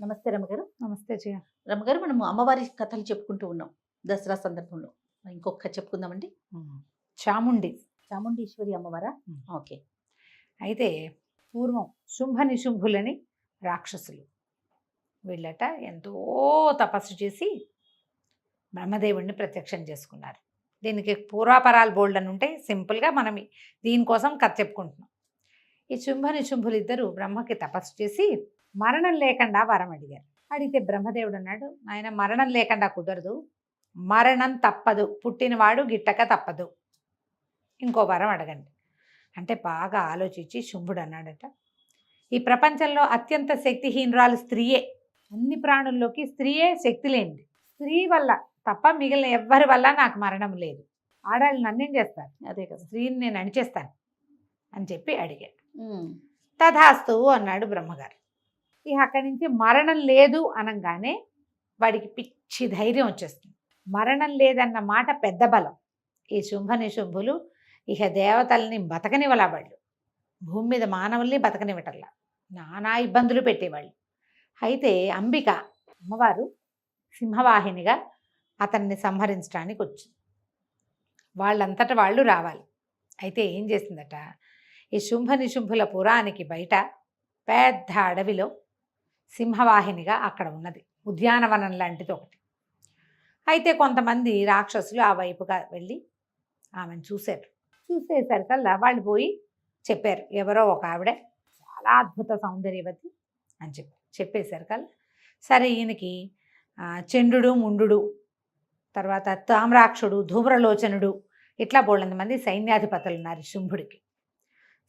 నమస్తే రమగారు. నమస్తే జయ. రమగారు, మనము అమ్మవారి కథలు చెప్పుకుంటూ ఉన్నాం దసరా సందర్భంలో. ఇంకొక కథ చెప్పుకుందామండి. చాముండి. చాముండేశ్వరి అమ్మవారా? ఓకే. అయితే పూర్వం శుంభ నిశుంభులని రాక్షసులు. వీళ్ళట ఎంతో తపస్సు చేసి బ్రహ్మదేవుడిని ప్రత్యక్షం చేసుకున్నారు. దీనికి పూర్వాపరాలు బోల్డ్ అని ఉంటే సింపుల్గా మనం దీనికోసం కథ చెప్పుకుంటున్నాం. ఈ శుంభ నిశుంభులు ఇద్దరు బ్రహ్మకి తపస్సు చేసి మరణం లేకుండా వరం అడిగారు. అడిగితే బ్రహ్మదేవుడు అన్నాడు, ఆయన మరణం లేకుండా కుదరదు, మరణం తప్పదు, పుట్టినవాడు గిట్టక తప్పదు, ఇంకో వరం అడగండి అంటే బాగా ఆలోచించి శుంభుడు అన్నాడట, ఈ ప్రపంచంలో అత్యంత శక్తిహీనురాలు స్త్రీయే. అన్ని ప్రాణుల్లోకి స్త్రీయే శక్తి లేనిది. స్త్రీ వల్ల తప్ప మిగిలిన ఎవ్వరి వల్ల నాకు మరణం లేదు. ఆడాళ్ళు నన్నేం చేస్తారు, అదే కదా, స్త్రీని నేను అణిచేస్తాను అని చెప్పి అడిగాడు. తథాస్తు అన్నాడు బ్రహ్మగారు. ఇక అక్కడి నుంచి మరణం లేదు అనగానే వాడికి పిచ్చి ధైర్యం వచ్చేస్తుంది. మరణం లేదన్న మాట పెద్ద బలం. ఈ శుంభ నిశుంభులు ఇక దేవతల్ని బతకనివ్వలావాళ్ళు, భూమి మీద మానవుల్ని బతకనివ్వటల్లా, నానా ఇబ్బందులు పెట్టేవాళ్ళు. అయితే అంబిక అమ్మవారు సింహవాహినిగా అతన్ని సంహరించడానికి వచ్చింది. వాళ్ళంతటా వాళ్ళు రావాలి. అయితే ఏం చేసిందట, ఈ శుంభ నిశుంభుల పురానికి బయట పెద్ద అడవిలో సింహవాహినిగా అక్కడ ఉన్నది, ఉద్యానవనం లాంటిది ఒకటి. అయితే కొంతమంది రాక్షసులు ఆ వైపుగా వెళ్ళి ఆమెను చూశారు. చూసేసరికల్లా వాళ్ళు పోయి చెప్పారు, ఎవరో ఒక ఆవిడ చాలా అద్భుత సౌందర్యవతి అని చెప్పేసరికల్లా సరే ఈయనకి చంద్రుడు ముండు, తర్వాత తామ్రాక్షుడు, ధూమ్రలోచనుడు, ఇట్లా బోళ్ళంత మంది సైన్యాధిపతులు ఉన్నారు శుంభుడికి.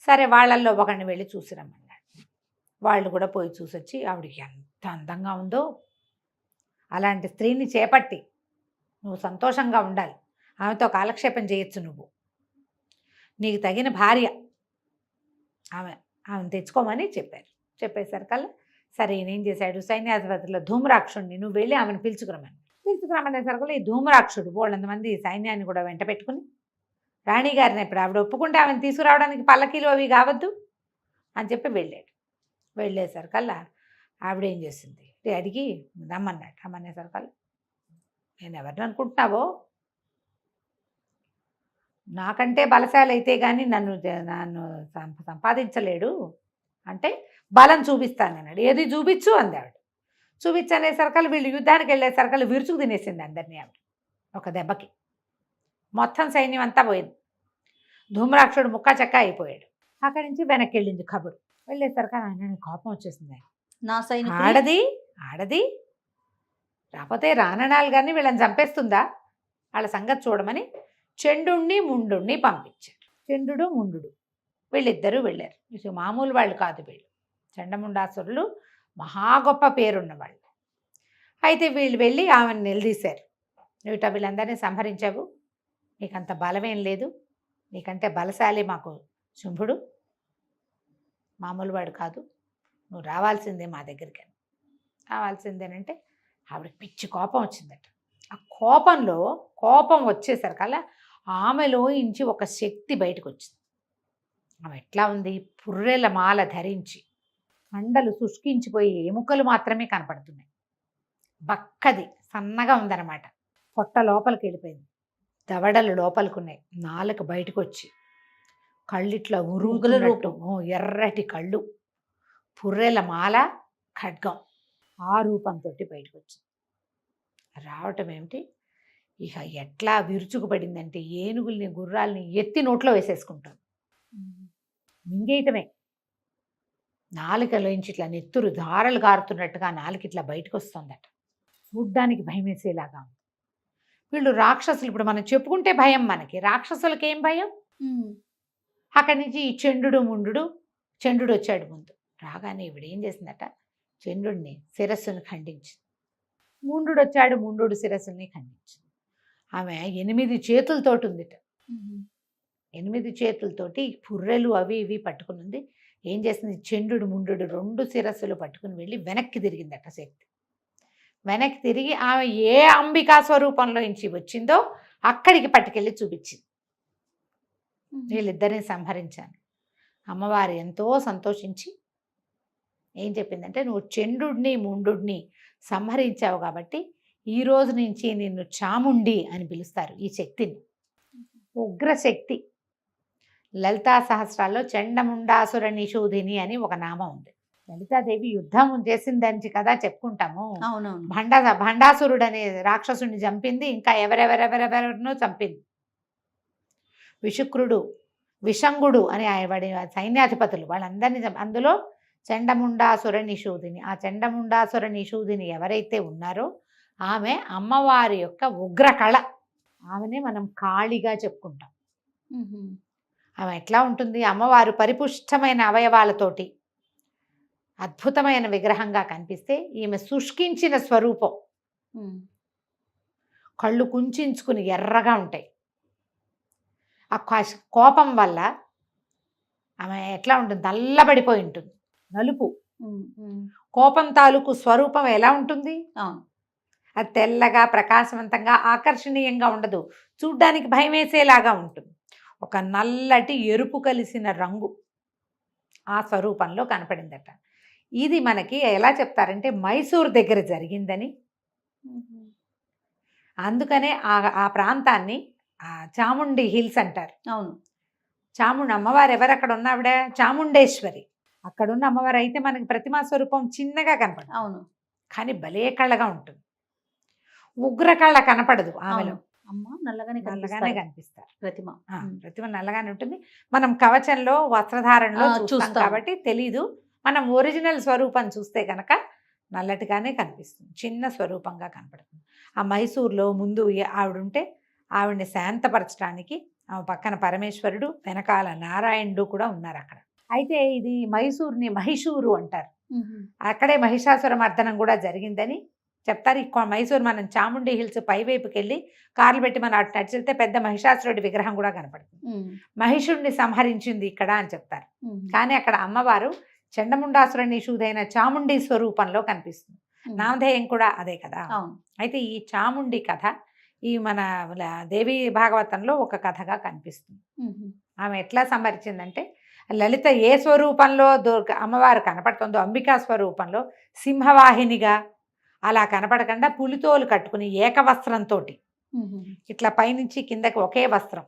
సరే వాళ్ళల్లో ఒకరిని వెళ్ళి చూసిరమ్మన్నాడు. వాళ్ళు కూడా పోయి చూసొచ్చి ఆవిడికి ఎంత అందంగా ఉందో, అలాంటి స్త్రీని చేపట్టి నువ్వు సంతోషంగా ఉండాలి, ఆమెతో కాలక్షేపం చేయొచ్చు, నువ్వు నీకు తగిన భార్య ఆమెను తెచ్చుకోమని చెప్పారు. చెప్పేసరికల్లా సరే ఈయనేం చేశాడు, సైన్యాధిపతుల ధూమ్రాక్షుడిని నువ్వు వెళ్ళి ఆమెను పిలుచుకురమ్మనేసరికల్లా ఈ ధూమ్రాక్షుడు బోళ్ళంతమంది సైన్యాన్ని కూడా వెంట పెట్టుకుని రాణిగారిని ఇప్పుడు ఆవిడ ఒప్పుకుంటే ఆమెను తీసుకురావడానికి పల్లకీలు అవి కావద్దు అని చెప్పి వెళ్ళాడు. వెళ్ళేసరికల్లా ఆవిడ ఏం చేసింది, అడిగి రమ్మనేసరికల్లా, నేను ఎవరిని అనుకుంటున్నావో, నాకంటే బలశాలి అయితే కానీ నన్ను సంపాదించలేడు అంటే బలం చూపిస్తాను అన్నాడు. ఏది చూపించు అంది ఆవిడ. చూపించనేసరికల్లా వీళ్ళు యుద్ధానికి వెళ్ళేసరికల్లా విరుచుకు తినేసింది అందరినీ ఆవిడ ఒక దెబ్బకి. మొత్తం సైన్యం అంతా పోయింది. ధూమ్రాక్షుడు ముక్క చెక్క అయిపోయాడు. అక్కడి నుంచి వెనక్కి వెళ్ళింది కబురు. వెళ్ళేసరికి ఆయన కోపం వచ్చేసింది. నా సైన్యం ఆడది రాకపోతే రాననాలు కానీ వీళ్ళని చంపేస్తుందా, వాళ్ళ సంగతి చూడమని చండుణ్ణి ముండుణ్ణి పంపించారు. చండు ముండు వీళ్ళిద్దరూ వెళ్ళారు. ఇది మామూలు వాళ్ళు కాదు, వీళ్ళు చండముండాసురులు, మహా గొప్ప పేరున్న వాళ్ళు. అయితే వీళ్ళు వెళ్ళి ఆమెను నిలదీశారు. నువ్వుట వీళ్ళందరినీ సంహరించావు, నీకంత బలమేం లేదు, నీకంటే బలశాలి మాకు శుంభుడు, మామూలు వాడు కాదు, నువ్వు రావాల్సిందే మా దగ్గరికి. రావాల్సిందేనంటే ఆవిడకి పిచ్చి కోపం వచ్చిందట. ఆ కోపం వచ్చేసరికల్లా ఆమెలో ఇంచి ఒక శక్తి బయటకు వచ్చింది. ఆమె ఎట్లా ఉంది, పుర్రెల మాల ధరించి, కండలు శుష్కించిపోయి ఎముకలు మాత్రమే కనపడుతున్నాయి, బక్కది సన్నగా ఉందన్నమాట. పొట్ట లోపలికి వెళ్ళిపోయింది, దవడలు లోపలికున్నాయి, నాలుక బయటకు వచ్చి, కళ్ళిట్లా ఉరుగుతున్నట్టు ఎర్రటి కళ్ళు, పుర్రెల మాల, ఖడ్గం, ఆ రూపంతో బయటకు వచ్చింది. రావటం ఏమిటి, ఇక ఎట్లా విరుచుకుపడిందంటే ఏనుగుల్ని గుర్రాలని ఎత్తి నోట్లో వేసేసుకుంటాం, మింగేయటమే. నాలుకలోంచి ఇట్లా నెత్తురు ధారలు కారుతున్నట్టుగా నాలుక ఇట్లా బయటకు వస్తుందట. చూడ్డానికి భయం వేసేలాగా ఉంది. వీళ్ళు రాక్షసులు, ఇప్పుడు మనం చెప్పుకుంటే భయం మనకి, రాక్షసులకి ఏం భయం. అక్కడి నుంచి ఈ చంద్రుడు వచ్చాడు ముందు. రాగానే ఇవిడ ఏం చేసిందట, చంద్రుడిని శిరస్సును ఖండించింది. ముండు వచ్చాడు, ముండు శిరస్సుని ఖండించింది. ఆమె 8 చేతులతోటి ఉందిట. 8 చేతులతోటి పుర్రెలు అవి ఇవి పట్టుకుని ఏం చేసింది, చంద్రుడు ముండు 2 శిరస్సులు పట్టుకుని వెళ్ళి వెనక్కి తిరిగిందట శక్తి. వెనక్కి తిరిగి ఆమె ఏ అంబికా స్వరూపంలో నుంచి వచ్చిందో అక్కడికి పట్టుకెళ్ళి చూపించింది. వీళ్ళిద్దరిని సంహరించాను. అమ్మవారు ఎంతో సంతోషించి ఏం చెప్పిందంటే, నువ్వు చండుడిని ముండుడిని సంహరించావు కాబట్టి ఈ రోజు నుంచి నిన్ను చాముండి అని పిలుస్తారు. ఈ శక్తిని ఉగ్రశక్తి. లలితా సహస్రాల్లో చండముండాసుర నిషూధిని అని ఒక నామం ఉంది. లలితాదేవి యుద్ధం చేసిందని కదా చెప్పుకుంటాము. అవునవును. భండాసురుడు అనే రాక్షసుని చంపింది, ఇంకా ఎవరెవరెవరెవరినో చంపింది. విశుక్రుడు, విషంగుడు అని వాడి సైన్యాధిపతులు వాళ్ళందరినీ అందులో చండముండాసుర నిషూధిని. ఆ చండముండాసుర నిషూధిని ఎవరైతే ఉన్నారో ఆమె అమ్మవారి యొక్క ఉగ్రకళ. ఆమెనే మనం కాళిగా చెప్పుకుంటాం. ఆమె ఎట్లా ఉంటుంది? అమ్మవారు పరిపుష్టమైన అవయవాలతోటి అద్భుతమైన విగ్రహంగా కనిపిస్తే ఈమె శుష్కించిన స్వరూపం. కళ్ళు కుంచుకుని ఎర్రగా ఉంటాయి. ఆ కోపం వల్ల ఆమె ఎట్లా ఉంటుంది? నల్లబడిపోయి ఉంటుంది, నలుపు. కోపం తాలూకు స్వరూపం ఎలా ఉంటుంది? అది తెల్లగా ప్రకాశవంతంగా ఆకర్షణీయంగా ఉండదు, చూడ్డానికి భయం వేసేలాగా ఉంటుంది. ఒక నల్లటి ఎరుపు కలిసిన రంగు ఆ స్వరూపంలో కనపడిందట. ఇది మనకి ఎలా చెప్తారంటే మైసూర్ దగ్గర జరిగిందని, అందుకనే ఆ ప్రాంతాన్ని చాముండి హిల్స్ అంటారు. అవును. చాముండి అమ్మవారు ఎవరు అక్కడ ఉన్న ఆవిడ? చాముండేశ్వరి. అక్కడున్న అమ్మవారు అయితే మనకి ప్రతిమా స్వరూపం చిన్నగా కనపడదు. అవును. కానీ భలే కళ్ళగా ఉంటుంది. ఉగ్ర కళ్ళ కనపడదు ఆమెలో. అమ్మ నల్లగానే కనిపిస్తారు. ప్రతిమ నల్లగానే ఉంటుంది. మనం కవచంలో వస్త్రధారణలో చూస్తాం కాబట్టి తెలీదు. మనం ఒరిజినల్ స్వరూపం చూస్తే కనుక నల్లటిగానే కనిపిస్తుంది, చిన్న స్వరూపంగా కనపడుతుంది. ఆ మైసూర్లో ముందు ఆవిడుంటే ఆవిడ్ని శాంతపరచడానికి ఆమె పక్కన పరమేశ్వరుడు, వెనకాల నారాయణుడు కూడా ఉన్నారు అక్కడ. అయితే ఇది మైసూర్ని మహిషూరు అంటారు. అక్కడే మహిషాసుర మర్దనం కూడా జరిగిందని చెప్తారు. మైసూర్ మనం చాముండి హిల్స్ పైవైపుకి వెళ్ళి కార్లు పెట్టి మనం అటు నడిచితే పెద్ద మహిషాసురుడి విగ్రహం కూడా కనపడుతుంది. మహిషుడిని సంహరించింది ఇక్కడ అని చెప్తారు. కానీ అక్కడ అమ్మవారు చండముండాసుర నిషూధైన చాముండి స్వరూపంలో కనిపిస్తుంది. నామధేయం కూడా అదే కదా. అయితే ఈ చాముండి కథ ఈ మన దేవి భాగవతంలో ఒక కథగా కనిపిస్తుంది. ఆమె ఎట్లా సంహరించిందంటే, లలిత ఏ స్వరూపంలో అమ్మవారు కనపడుతుందో అంబికా స్వరూపంలో సింహవాహినిగా అలా కనపడకుండా పులితోలు కట్టుకుని ఏకవస్త్రంతో ఇట్లా పైనుంచి కిందకి ఒకే వస్త్రం.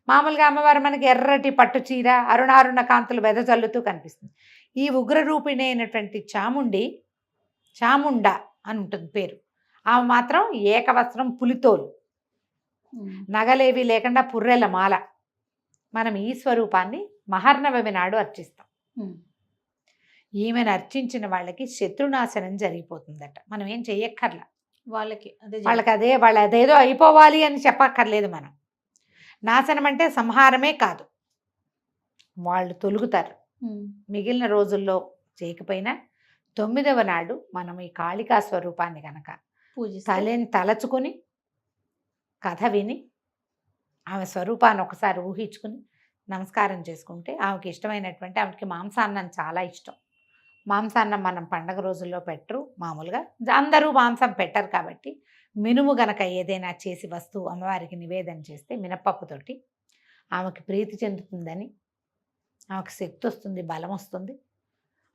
మామూలుగా అమ్మవారు మనకి ఎర్రటి పట్టు చీర, అరుణారుణ కాంతులు వెదజల్లుతూ కనిపిస్తుంది. ఈ ఉగ్రరూపిణి అయినటువంటి చాముండ అని ఉంటుంది పేరు. ఆమె మాత్రం ఏకవస్త్రం, పులితోలు, నగలేవి లేకుండా పుర్రెల మాల. మనం ఈ స్వరూపాన్ని మహర్నవమి నాడు అర్చిస్తాం. ఈమెను అర్చించిన వాళ్ళకి శత్రునాశనం జరిగిపోతుందట. మనం ఏం చెయ్యక్కర్లా, వాళ్ళకి అదేదో అయిపోవాలి అని చెప్పక్కర్లేదు. మనం నాశనం అంటే సంహారమే కాదు, వాళ్ళు తొలుగుతారు. మిగిలిన రోజుల్లో చేయకపోయినా 9వ నాడు మనం ఈ కాళికా స్వరూపాన్ని కనుక తలచుకుని కథ విని ఆమె స్వరూపాన్ని ఒకసారి ఊహించుకుని నమస్కారం చేసుకుంటే ఆమెకి ఇష్టమైనటువంటి, ఆమెకి మాంసాన్నం చాలా ఇష్టం. మాంసాన్నం మనం పండగ రోజుల్లో పెట్టరు, మామూలుగా అందరూ మాంసం పెట్టరు కాబట్టి మినుము గనక ఏదైనా చేసి వస్తువు అమ్మవారికి నివేదన చేస్తే మినపప్పుతోటి ఆమెకి ప్రీతి చెందుతుందని, ఆమెకు శక్తి వస్తుంది, బలం వస్తుంది.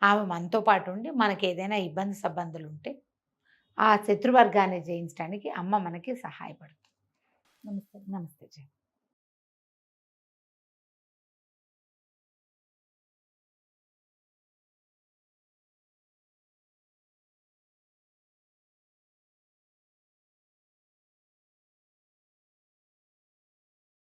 ఆమె మనతో పాటు ఉండి మనకి ఏదైనా ఇబ్బందులు ఉంటే ఆ శత్రువర్గాన్ని జయించడానికి అమ్మ మనకి సహాయపడుతుంది. నమస్తే.